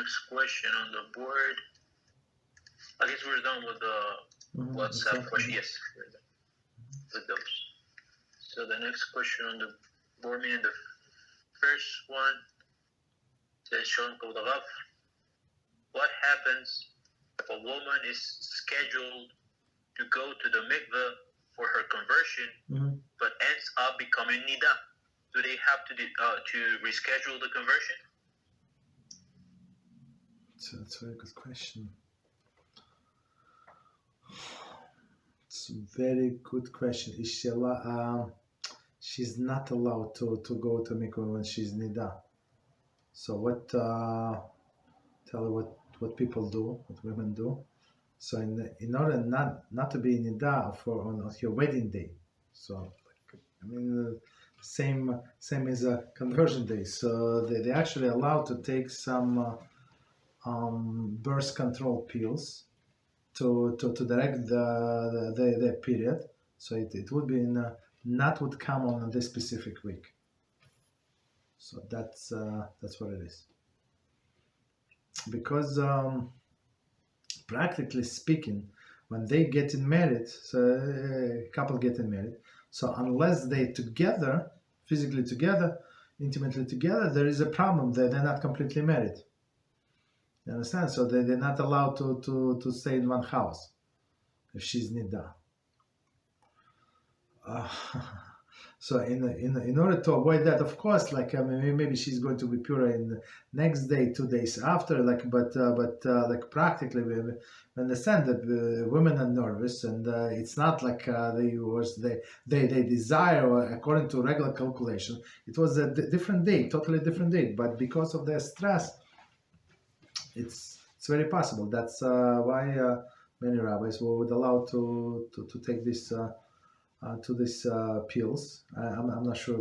next question on the board. I guess we're done with the WhatsApp question. Yes, we're done with those. So the next question on the board, meaning the first one, says Shalom Kavod Harav. What happens if a woman is scheduled to go to the Mikvah for her conversion, but ends up becoming Niddah? Do they have to reschedule the conversion? So that's a very good question. It's a very good question. Is she she's not allowed to go to Mikvah when she's Niddah. So what? Tell her what people do, what women do. So in order not to be Niddah on your wedding day. So same as a conversion day. So they actually allowed to take some birth control pills to direct the period. So it would be not would come on this specific week. So that's what it is. Because practically speaking, when they getting married, so a couple getting married, so unless they together, physically together, intimately together, there is a problem. They're not completely married. You understand? So they're not allowed to stay in one house if she's Niddah. So in order to avoid that, of course, maybe she's going to be pure in the next day, 2 days after, but practically we understand that women are nervous, and it's not like they desire, or according to regular calculation, it was a different date, totally different date, but because of their stress, it's very possible. That's why many rabbis would allow to take this to these pills. I'm not sure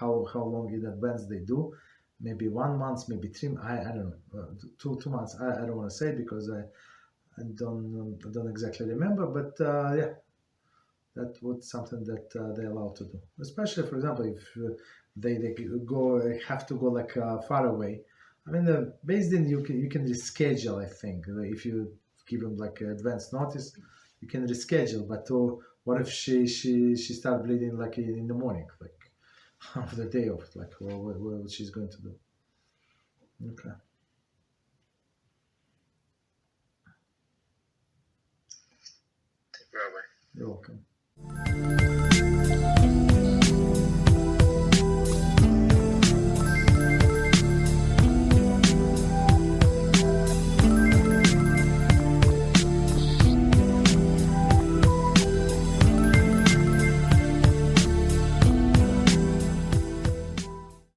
how long in advance they do. Maybe 1 month, maybe 3. I don't know. 2 months. I don't want to say because I don't exactly remember. But yeah, that was something that they allowed to do. Especially, for example, if they have to go far away. Based in you can reschedule. I think if you give them advance notice, you can reschedule. But what if she start bleeding in the morning, of the day of, what she's going to do? Okay. Thank you, Rabbi. You're welcome.